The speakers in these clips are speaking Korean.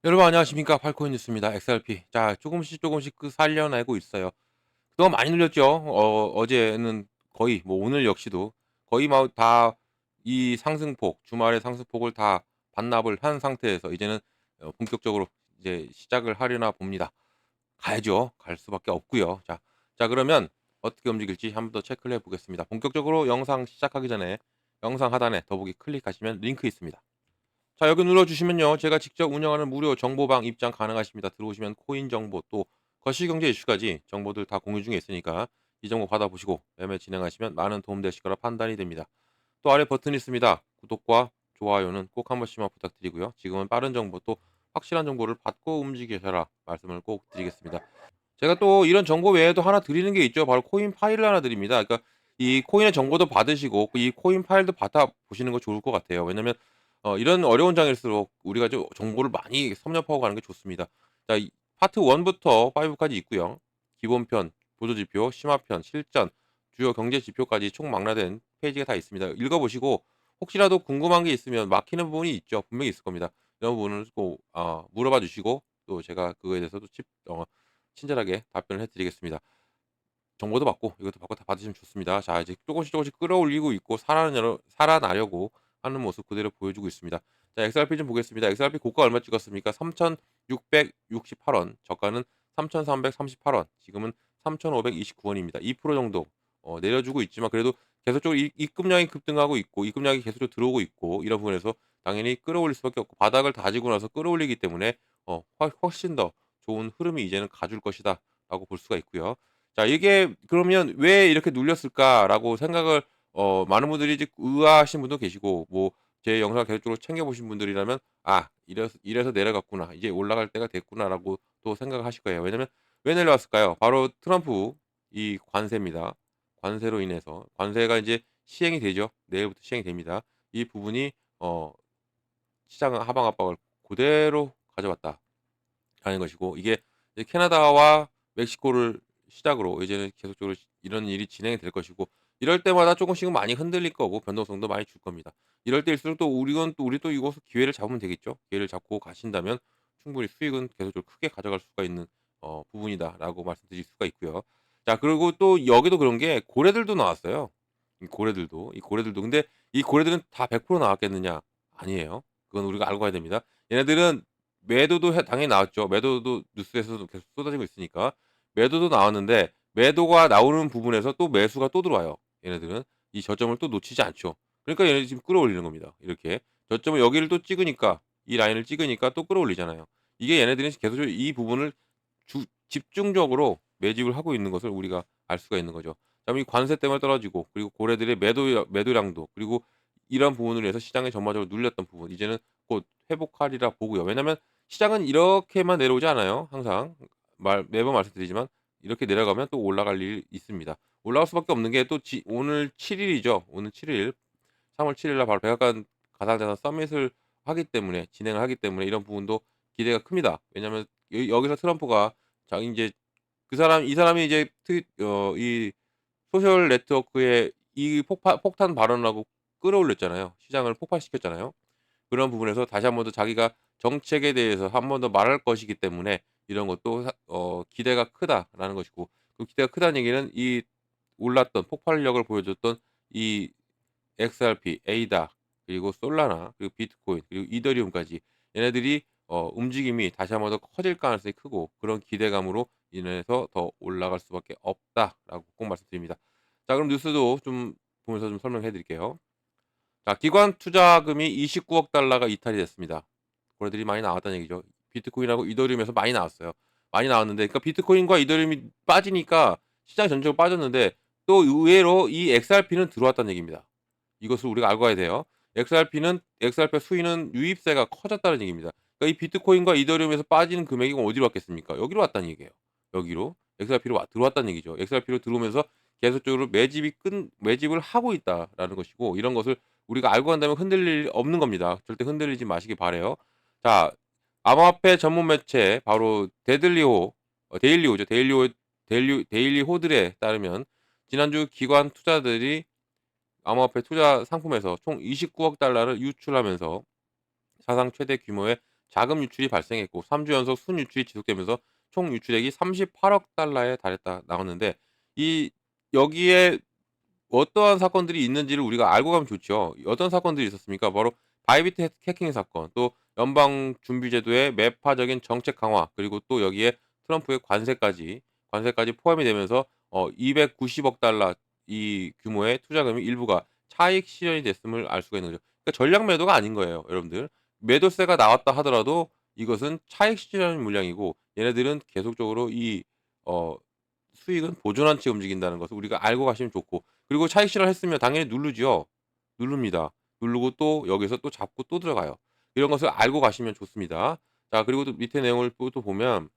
여러분 안녕하십니까? 팔코인 뉴스입니다. XRP. 자, 조금씩 살려내고 있어요. 그동안 많이 눌렸죠. 어제는 거의 오늘 역시도 거의 막 다 이 상승폭, 주말의 상승폭을 다 반납을 한 상태에서 이제는 본격적으로 이제 시작을 하려나 봅니다. 가야죠. 갈 수밖에 없고요. 자 그러면 어떻게 움직일지 한번 더 체크를 해 보겠습니다. 본격적으로 영상 시작하기 전에 영상 하단에 더보기 클릭하시면 링크 있습니다. 자, 여기 눌러주시면요, 제가 직접 운영하는 무료 정보방 입장 가능하십니다. 들어오시면 코인 정보 또 거시경제 이슈까지 정보들 다 공유 중에 있으니까 이 정보 받아보시고 매매 진행하시면 많은 도움 되실 거라 판단이 됩니다. 또 아래 버튼 있습니다. 구독과 좋아요는 꼭 한 번씩만 부탁드리고요. 지금은 빠른 정보 또 확실한 정보를 받고 움직이셔라 말씀을 꼭 드리겠습니다. 제가 또 이런 정보 외에도 하나 드리는 게 있죠. 바로 코인 파일을 하나 드립니다. 그러니까 이 코인의 정보도 받으시고 이 코인 파일도 받아 보시는 거 좋을 것 같아요. 왜냐면 이런 어려운 장일수록 우리가 좀 정보를 많이 섭렵하고 가는 게 좋습니다. 자, 이 파트 1 부터 5 까지 있고요. 기본편, 보조지표, 심화편, 실전, 주요 경제 지표까지 총 망라된 페이지가 다 있습니다. 읽어 보시고 혹시라도 궁금한 게 있으면 막히는 부분이 있죠. 분명히 있을 겁니다. 이런 부분을 꼭 물어봐 주시고 또 제가 그거에 대해서도 친절하게 답변을 해 드리겠습니다. 정보도 받고 이것도 받고 다 받으시면 좋습니다. 자, 이제 조금씩 끌어올리고 있고 살아나려고 하는 모습 그대로 보여주고 있습니다. 자, XRP 좀 보겠습니다. XRP 고가 얼마 찍었습니까? 3,668 원, 저가는 3,338 원, 지금은 3,529 원입니다. 2% 정도 내려주고 있지만 그래도 계속적으로 입금량이 급등하고 있고 입금량이 계속적으로 들어오고 있고 이런 부분에서 당연히 끌어올릴 수밖에 없고 바닥을 다지고 나서 끌어올리기 때문에 훨씬 더 좋은 흐름이 이제는 가줄 것이다라고 볼 수가 있고요. 자, 이게 그러면 '왜 이렇게 눌렸을까?'라고 생각을 많은 분들이 이제 의아하신 분도 계시고 제 영상을 계속적으로 챙겨 보신 분들이라면 '아, 이래서 내려갔구나. 이제 올라갈 때가 됐구나.'라고 또 생각을 하실 거예요. 왜냐면 왜 내려왔을까요? 바로 트럼프 이 관세입니다. 관세로 인해서 관세가 이제 시행이 되죠. 내일부터 시행이 됩니다. 이 부분이 시장 하방 압박을 고대로 가져왔다라는 것이고, 이게 이제 캐나다와 멕시코를 시작으로 이제는 계속적으로 이런 일이 진행이 될 것이고, 이럴 때마다 조금씩은 많이 흔들릴 거고 변동성도 많이 줄 겁니다. 이럴 때일수록 또 우리 또 이것을 기회를 잡으면 되겠죠. 기회를 잡고 가신다면 충분히 수익은 계속적으로 크게 가져갈 수가 있는 부분이다라고 말씀드릴 수가 있고요. 자, 그리고 또 여기도 그런 게 고래들도 나왔어요. 이 고래들도 근데 이 고래들은 다 100% 나왔겠느냐? 아니에요. 그건 우리가 알고 가야 됩니다. 얘네들은 매도도 당연히 나왔죠. 매도도 뉴스에서도 계속 쏟아지고 있으니까. 매도도 나왔는데 매도가 나오는 부분에서 또 매수가 또 들어와요. 얘네들은 이 저점을 또 놓치지 않죠. 그러니까 얘네들이 지금 끌어올리는 겁니다. 이렇게 저점을 여기를 또 찍으니까, 이 라인을 찍으니까 또 끌어올리잖아요. 이게 얘네들은 계속적으로 이 부분을 집중적으로 매집을 하고 있는 것을 우리가 알 수가 있는 거죠. 그다음에 이 관세 때문에 떨어지고 그리고 고래들의 매도량도, 그리고 이런 부분으로 해서 시장이 전반적으로 눌렸던 부분 이제는 곧 회복하리라 보고요. 왜냐하면 시장은 이렇게만 내려오지 않아요. 항상 매번 말씀드리지만 이렇게 내려가면 또 올라갈 일이 있습니다. 올라갈 수밖에 없는 게 또 오늘 7 일이죠. 오늘 7 일, 3월 7일날 바로 백악관 가상자산 서밋을 진행을 하기 때문에 이런 부분도 기대가 큽니다. 왜냐하면 여기서 트럼프가 자 인제 이 사람이 이제 이 소셜 네트워크에 이 폭탄 발언을 하고 끌어올렸잖아요. 시장을 폭발시켰잖아요. 그런 부분에서 다시 한 번 더 자기가 정책에 대해서 한 번 더 말할 것이기 때문에 이런 것도 기대가 크다라는 것이고, 그 기대가 크다는 얘기는 이 올랐던 폭발력을 보여줬던 이 XRP, 에이다, 그리고 솔라나, 그리고 비트코인, 그리고 이더리움까지 얘네들이 움직임이 다시 한 번 더 커질 가능성이 크고 그런 기대감으로 인해서 더 올라갈 수밖에 없다라고 꼭 말씀드립니다. 자, 그럼 뉴스도 좀 보면서 좀 설명해 드릴게요. 자, 기관 투자금이 29억 달러가 이탈이 됐습니다. 거래들이 많이 나왔다는 얘기죠. 비트코인하고 이더리움에서 많이 나왔어요. 많이 나왔는데 그러니까 비트코인과 이더리움이 빠지니까 시장이 전체적으로 빠졌는데 또 의외로 이 XRP는 들어왔다는 얘기입니다. 이것을 우리가 알고 가야 돼요. XRP 수익은 유입세가 커졌다는 얘기입니다. 그러니까 이 비트코인과 이더리움에서 빠지는 금액이 어디로 왔겠습니까? 여기로 왔다는 얘기예요. 여기로 XRP로 들어왔다는 얘기죠. XRP로 들어오면서 계속적으로 매집을 하고 있다라는 것이고, 이런 것을 우리가 알고 간다면 흔들릴 일 없는 겁니다. 절대 흔들리지 마시기 바라요. 자, 암호화폐 전문 매체 바로 데일리호죠. 데일리호들에 따르면 지난주 기관 투자들이 암호화폐 투자 상품에서 총 29억 달러를 유출하면서 사상 최대 규모의 자금 유출이 발생했고 3주 연속 순유출이 지속되면서 총 유출액이 38억 달러에 달했다 나왔는데 이 여기에 어떠한 사건들이 있는지를 우리가 알고 가면 좋죠. 어떤 사건들이 있었습니까? 바로 바이비트 해킹 사건, 또 연방 준비 제도의 매파적인 정책 강화, 그리고 또 여기에 트럼프의 관세까지 포함이 되면서 290억 달러 이 규모의 투자금이 일부가 차익 실현이 됐음을 알 수가 있는 거죠. 그러니까 전략 매도가 아닌 거예요, 여러분들. 매도세가 나왔다 하더라도 이것은 차익 실현 물량이고 얘네들은 계속적으로 이 어 수익은 보존한 채 움직인다는 것을 우리가 알고 가시면 좋고, 그리고 차익 실현했으면 당연히 누르죠. 누릅니다. 누르고 또 여기서 또 잡고 또 들어가요. 이런 것을 알고 가시면 좋습니다. 자, 그리고 또 밑에 내용을 또 보면,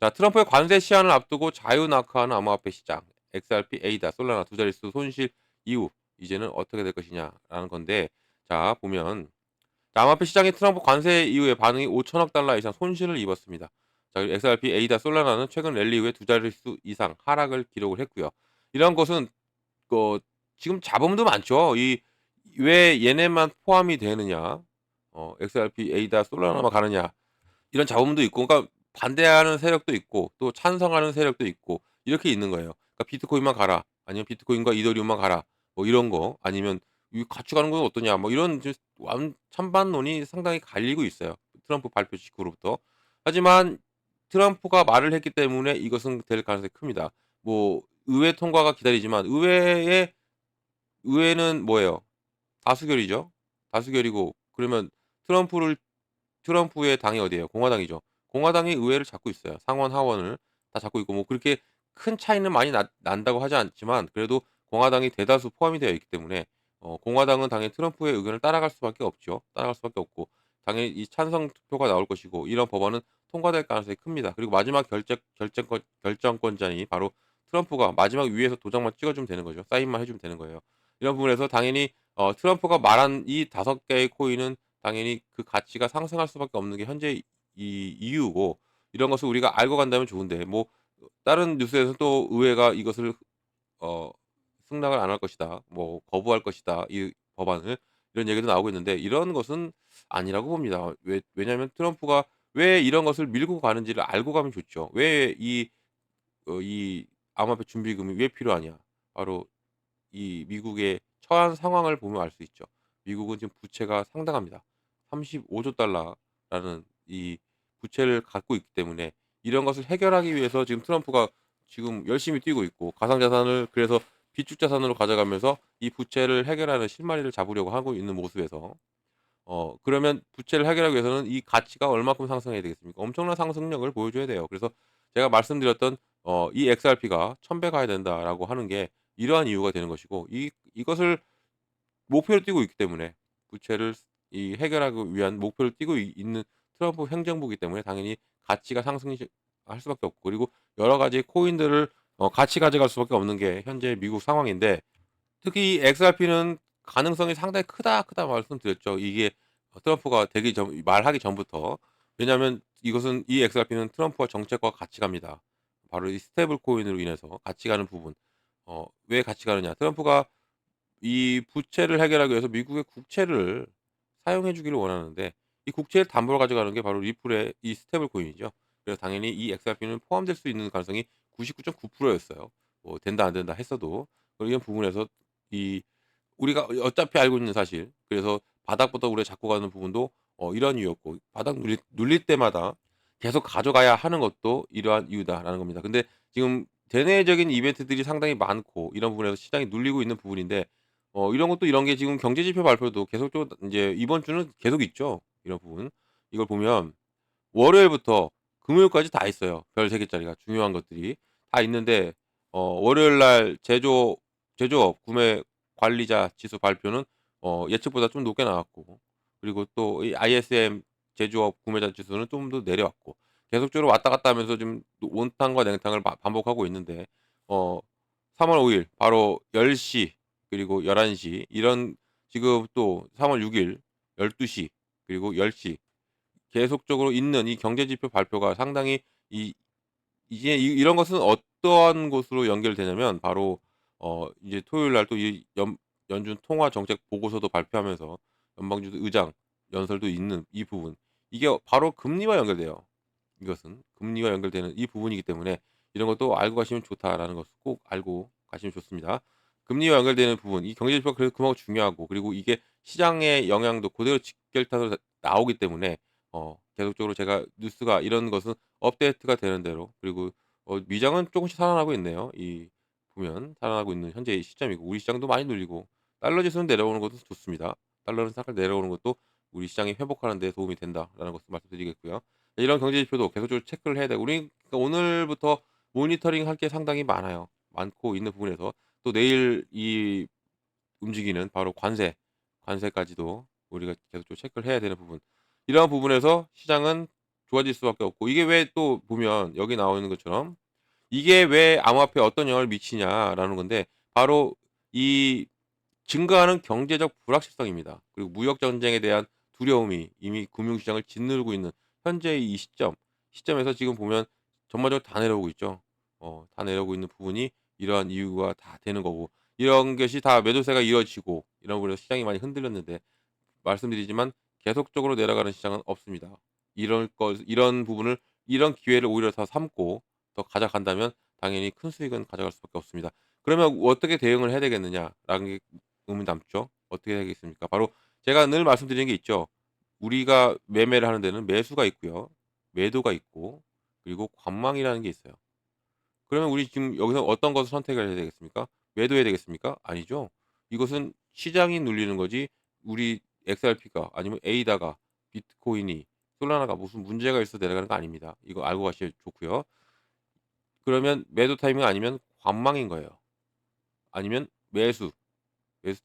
자, 트럼프의 관세 시한을 앞두고 자유낙하하는 암호화폐 시장, XRP, 에이다, 솔라나 두 자릿수 손실 이후 이제는 어떻게 될 것이냐라는 건데, 자, 보면 암호화폐 시장의 트럼프 관세 이후에 반응이 5천억 달러 이상 손실을 입었습니다. 자, 그리고 XRP, 에이다, 솔라나는 최근 랠리 이후에 두 자릿수 이상 하락을 기록을 했고요. 이런 것은 지금 잡음도 많죠. 이 왜 얘네만 포함이 되느냐, XRP, 에이다, 솔라나만 가느냐, 이런 잡음도 있고, 그러니까 반대하는 세력도 있고 또 찬성하는 세력도 있고 이렇게 있는 거예요. 그러니까 비트코인만 가라, 아니면 비트코인과 이더리움만 가라, 뭐 이런 거, 아니면 이 같이 가는 건 어떠냐, 뭐 이런 이제 찬반론이 상당히 갈리고 있어요, 트럼프 발표 직후로부터. 하지만 트럼프가 말을 했기 때문에 이것은 될 가능성이 큽니다. 뭐 의회 통과가 기다리지만 의회는 뭐예요? 다수결이죠. 다수결이고, 그러면 트럼프를 트럼프의 당이 어디예요? 공화당이죠. 공화당이 의회를 잡고 있어요. 상원 하원을 다 잡고 있고, 뭐 그렇게 큰 차이는 많이 난다고 하지 않지만 그래도 공화당이 대다수 포함이 되어 있기 때문에 공화당은 당연히 트럼프의 의견을 따라갈 수밖에 없죠. 따라갈 수밖에 없고 당연히 이 찬성 투표가 나올 것이고 이런 법안은 통과될 가능성이 큽니다. 그리고 마지막 결정권자니 바로 트럼프가 마지막 위에서 도장만 찍어주면 되는 거죠. 사인만 해주면 되는 거예요. 이런 부분에서 당연히 트럼프가 말한 이 5개의 코인은 당연히 그 가치가 상승할 수밖에 없는 게 현재 이 이유고, 이런 것을 우리가 알고 간다면 좋은데, 뭐 다른 뉴스에서 또 의회가 이것을 어 승낙을 안 할 것이다, 뭐 거부할 것이다, 이 법안을, 이런 얘기도 나오고 있는데 이런 것은 아니라고 봅니다. 왜냐하면 트럼프가 왜 이런 것을 밀고 가는지를 알고 가면 좋죠. 왜 이 암호화폐 준비금이 왜 필요하냐. 바로 이 미국의 처한 상황을 보면 알 수 있죠. 미국은 지금 부채가 상당합니다. 35조 달러라는 이 부채를 갖고 있기 때문에 이런 것을 해결하기 위해서 지금 트럼프가 지금 열심히 뛰고 있고, 가상자산을 그래서 비축 자산으로 가져가면서 이 부채를 해결하는 실마리를 잡으려고 하고 있는 모습에서 그러면 부채를 해결하기 위해서는 이 가치가 얼마큼 상승해야 되겠습니까? 엄청난 상승력을 보여줘야 돼요. 그래서 제가 말씀드렸던 이 XRP가 1000배 가야 된다라고 하는 게 이러한 이유가 되는 것이고, 이것을 목표로 띄고 있기 때문에, 부채를 이 해결하기 위한 목표를 띄고 있는 트럼프 행정부이기 때문에 당연히 가치가 상승할 수밖에 없고, 그리고 여러 가지 코인들을 같이 가져갈 수밖에 없는 게 현재 미국 상황인데, 특히 이 XRP는 가능성이 상당히 크다 말씀드렸죠. 이게 트럼프가 되기 전 말하기 전부터. 왜냐하면 이것은 이 XRP는 트럼프와 정책과 같이 갑니다. 바로 이 스테이블 코인으로 인해서 같이 가는 부분. 왜 같이 가느냐? 트럼프가 이 부채를 해결하기 위해서 미국의 국채를 사용해 주기를 원하는데, 이 국채를 담보로 가져가는 게 바로 리플의 이 스테이블 코인이죠. 그래서 당연히 이 XRP는 포함될 수 있는 가능성이 99.9% 였어요. 뭐 된다 안 된다 했어도. 이런 부분에서 이 우리가 어차피 알고 있는 사실, 그래서 바닥부터 우리가 잡고 가는 부분도 이러한 이유였고, 바닥 눌릴 때마다 계속 가져가야 하는 것도 이러한 이유다라는 겁니다. 근데 지금 대내적인 이벤트들이 상당히 많고 이런 부분에서 시장이 눌리고 있는 부분인데, 이런 것도 이런 게 지금 경제 지표 발표도 계속적으로 인제 이번 주는 계속 있죠, 이런 부분. 이걸 보면 월요일부터 금요일까지 다 있어요. 별 3 개짜리가 중요한 것들이 다 있는데, 월요일 날 제조업 구매 관리자 지수 발표는 예측보다 좀 높게 나왔고, 그리고 또 이 ISM 제조업 구매자 지수는 좀 더 내려왔고, 계속적으로 왔다 갔다 하면서 지금 온탕과 냉탕을 반복하고 있는데, 어 3월 5일 바로 10시 그리고 11시 이런, 지금 또 3월 6일 12시 그리고 10시 계속적으로 있는 이 경제 지표 발표가 상당히 이 이제 이런 것은 어떠한 것으로 연결되냐면, 바로 이제 토요일 날 또 이 연준 통화 정책 보고서도 발표하면서 연방준도 의장 연설도 있는 이 부분. 이게 바로 금리와 연결돼요. 이것은 금리와 연결되는 이 부분이기 때문에 이런 것도 알고 가시면 좋다라는 것을 꼭 알고 가시면 좋습니다. 금리와 연결되는 부분, 이 경제 지표가 그래서 그만큼 중요하고, 그리고 이게 시장의 영향도 그대로 직결타로 나오기 때문에 계속적으로 제가 뉴스가 이런 것은 업데이트가 되는 대로, 그리고 미장은 조금씩 살아나고 있네요. 이 보면 살아나고 있는 현재의 시점이고, 우리 시장도 많이 눌리고 달러 지수는 내려오는 것도 좋습니다. 달러는 살짝 내려오는 것도 우리 시장이 회복하는 데 도움이 된다라는 것을 말씀드리겠고요. 이런 경제 지표도 계속적으로 체크를 해야 되고, 우리 그러니까 오늘부터 모니터링 할 게 상당히 많아요. 많고 있는 부분에서 또 내일 이 움직이는 바로 관세까지도 우리가 계속적으로 체크를 해야 되는 부분. 이러한 부분에서 시장은 좋아질 수밖에 없고, 이게 왜 또 보면 여기 나와 있는 것처럼 이게 왜 암호화폐에 어떤 영향을 미치냐라는 건데, 바로 이 증가하는 경제적 불확실성입니다. 그리고 무역 전쟁에 대한 두려움이 이미 금융시장을 짓누르고 있는 현재의 이 시점에서 지금 보면 전반적으로 다 내려오고 있죠. 다 내려오고 있는 부분이 이러한 이유가 다 되는 거고, 이런 것이 다 매도세가 이어지고 이런 부분에서 시장이 많이 흔들렸는데, 말씀드리지만 계속적으로 내려가는 시장은 없습니다. 이런 부분을, 이런 기회를 오히려 더 삼고 더 가져간다면 당연히 큰 수익은 가져갈 수밖에 없습니다. 그러면 어떻게 대응을 해야 되겠느냐라는 게 의문이 남죠. 어떻게 해야 되겠습니까? 바로 제가 늘 말씀드리는 게 있죠. 우리가 매매를 하는 데는 매수가 있고요. 매도가 있고, 그리고 관망이라는 게 있어요. 그러면 우리 지금 여기서 어떤 것을 선택을 해야 되겠습니까? 매도해야 되겠습니까? 아니죠. 이것은 시장이 눌리는 거지, 우리 XRP가 아니면 에이다가, 비트코인이, 솔라나가 무슨 문제가 있어서 내려가는 거 아닙니다. 이거 알고 가시면 좋고요. 그러면 매도 타이밍 아니면 관망인 거예요. 아니면 매수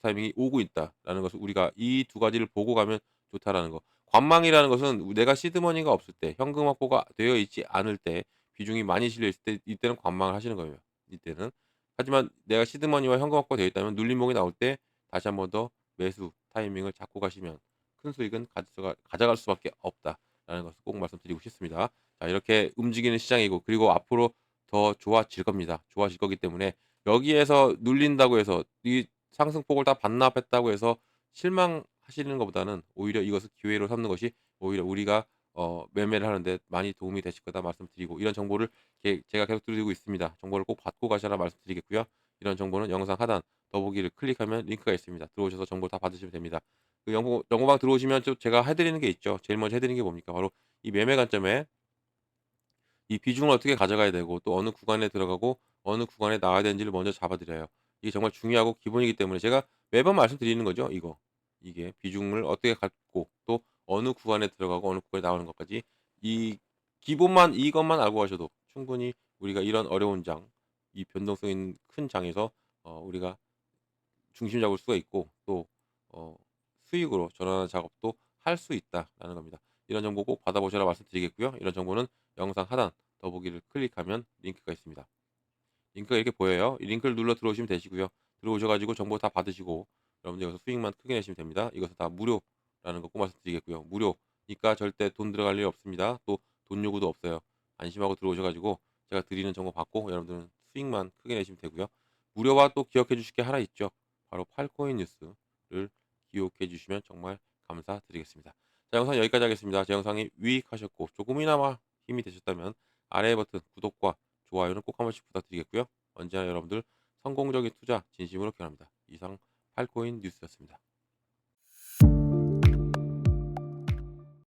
타이밍이 오고 있다라는 것을, 우리가 이 두 가지를 보고 가면 좋다라는 거. 관망이라는 것은 내가 시드머니가 없을 때, 현금 확보가 되어 있지 않을 때, 비중이 많이 실려 있을 때, 이때는 관망을 하시는 거예요, 이때는. 하지만 내가 시드머니와 현금 확보가 되어 있다면 눌림목이 나올 때 다시 한 번 더 매수 타이밍을 잡고 가시면 큰 수익은 가져갈 수밖에 없다라는 것을 꼭 말씀드리고 싶습니다. 자, 이렇게 움직이는 시장이고, 그리고 앞으로 더 좋아질 겁니다. 좋아질 거기 때문에 여기에서 눌린다고 해서, 이 상승폭을 다 반납했다고 해서 실망하시는 것보다는 오히려 이것을 기회로 삼는 것이 오히려 우리가 매매를 하는데 많이 도움이 되실 거다 말씀드리고, 이런 정보를 제가 계속 드리고 있습니다. 정보를 꼭 받고 가셔라 말씀드리겠고요. 이런 정보는 영상 하단 더보기를 클릭하면 링크가 있습니다. 들어오셔서 정보 다 받으시면 됩니다. 그 연구방 들어오시면 좀 제가 해드리는 게 있죠. 제일 먼저 해드리는 게 뭡니까? 바로 이 매매 관점에 이 비중을 어떻게 가져가야 되고, 또 어느 구간에 들어가고 어느 구간에 나와야 되는지를 먼저 잡아 드려요. 이게 정말 중요하고 기본이기 때문에 제가 매번 말씀드리는 거죠, 이거. 이게 비중을 어떻게 갖고, 또 어느 구간에 들어가고 어느 구간에 나오는 것까지, 이 기본만, 이것만 알고 가셔도 충분히 우리가 이런 어려운 장, 이 변동성 있는 큰 장에서 우리가 중심 잡을 수가 있고, 또 어 수익으로 전환하는 작업도 할 수 있다라는 겁니다. 이런 정보 꼭 받아보시라 말씀드리겠고요. 이런 정보는 영상 하단 더보기를 클릭하면 링크가 있습니다. 링크가 이렇게 보여요. 이 링크를 눌러 들어오시면 되시고요. 들어오셔 가지고 정보 다 받으시고 여러분들 여기서 수익만 크게 내시면 됩니다. 이것은 다 무료라는 거 꼭 말씀드리겠고요. 무료니까 절대 돈 들어갈 일 없습니다. 또 돈 요구도 없어요. 안심하고 들어오셔 가지고 제가 드리는 정보 받고 여러분들은 수익만 크게 내시면 되고요. 무료와 또 기억해 주실 게 하나 있죠. 바로 팔코인 뉴스를 기억해 주시면 정말 감사드리겠습니다. 자, 영상 여기까지 하겠습니다. 제 영상이 유익하셨고 조금이나마 힘이 되셨다면 아래 버튼 구독과 좋아요는 꼭 한 번씩 부탁드리겠고요. 언제나 여러분들 성공적인 투자 진심으로 기원합니다. 이상 팔코인 뉴스였습니다.